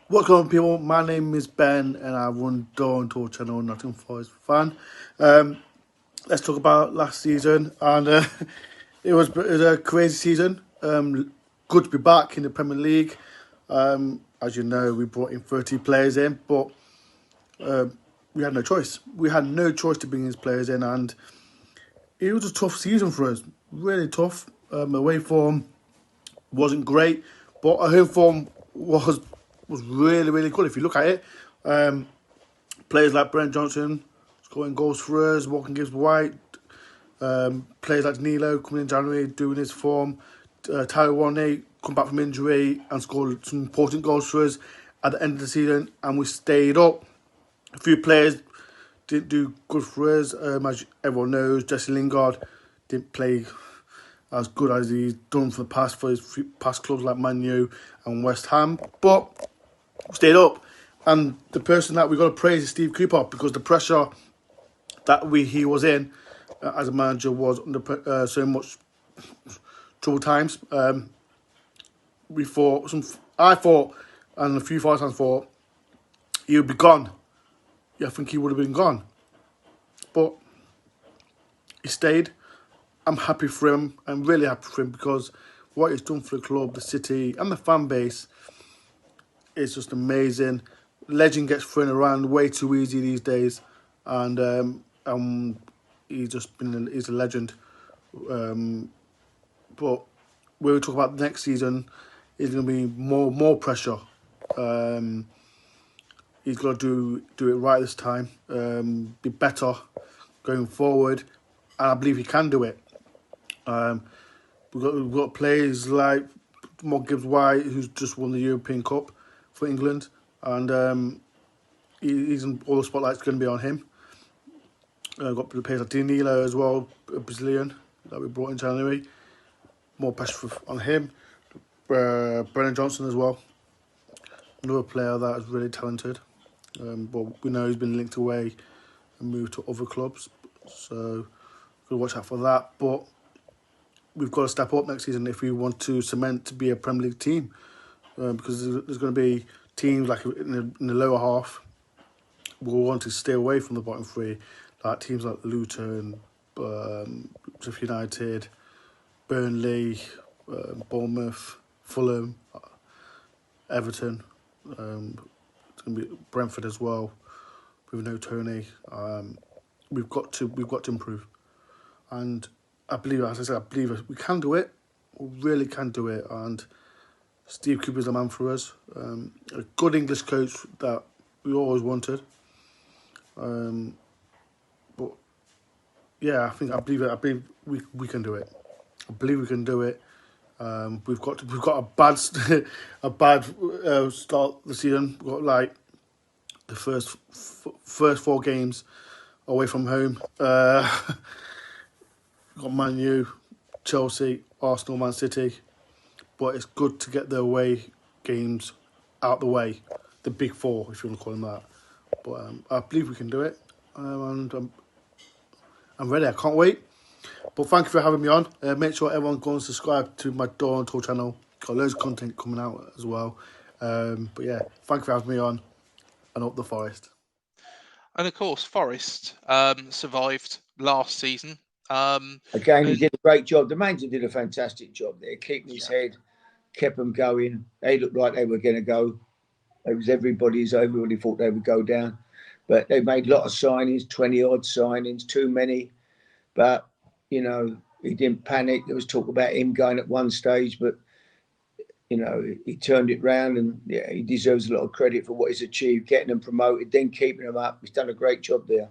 What's going on, people? My name is Ben, and I run Dore channel, Nottingham Forest fan. Um, let's talk about last season, and it was a crazy season. Good to be back in the Premier League. As you know, we brought in 30 players in, but we had no choice. We had no choice to bring these players in, and it was a tough season for us. Really tough. Away form wasn't great, but our home form was really, really good. If you look at it, players like Brent Johnson scoring goals for us, Walking Gibbs White, players like Nilo coming in January doing his form, Tyler Warney come back from injury and scored some important goals for us at the end of the season, and we stayed up. A few players didn't do good for us, as everyone knows. Jesse Lingard didn't play as good as he's done for his past clubs like Man U and West Ham, but stayed up. And the person that we got to praise is Steve Cooper, because the pressure that he was in as a manager was under so much troubled times. We thought I thought, and a few fans thought he would be gone. Yeah, I think he would have been gone, but he stayed. I'm happy for him. I'm really happy for him because what he's done for the club, the city, and the fan base is just amazing. Legend gets thrown around way too easy these days, and he's a legend. But when we talk about the next season, it's going to be more pressure. Um, he's got to do it right this time. Be better going forward, and I believe he can do it. Um, we've got players like Mark Gibbs White, who's just won the European Cup for England, and all the spotlight's going to be on him. Got players like Danilo as well, a Brazilian that we brought in January. More pressure on him. Brennan Johnson as well, another player that is really talented. But we know he's been linked away and moved to other clubs, so we'll watch out for that. But we've got to step up next season if we want to cement to be a Premier League team, because there's going to be teams like in the lower half will want to stay away from the bottom three, like teams like Luton, Sheffield United, Burnley, Bournemouth, Fulham, Everton. It's going to be Brentford as well with no Tony. We've got to improve, and I believe, as I said, I believe we can do it. We really can do it, and Steve Cooper's the man for us. A good English coach that we always wanted. But yeah, I believe it. I believe we can do it. I believe we can do it. We've got a bad a bad start the season. We've got like the first four games away from home. We've got Man U, Chelsea, Arsenal, Man City. But it's good to get the away games out the way, the big four, if you want to call them that. But I believe we can do it, and I'm ready. I can't wait. But thank you for having me on. Make sure everyone go and subscribe to my Dawn Tour channel. Got loads of content coming out as well. But yeah, thank you for having me on, and up the Forest. And of course, Forest survived last season. Again, he And did a great job. The manager did a fantastic job there, keeping his yeah, head, kept them going. They looked like they were going to go. It was everybody thought they would go down. But they made a lot of signings, 20 odd signings, too many. But, he didn't panic. There was talk about him going at one stage, but, he turned it round, and yeah, he deserves a lot of credit for what he's achieved, getting them promoted, then keeping them up. He's done a great job there.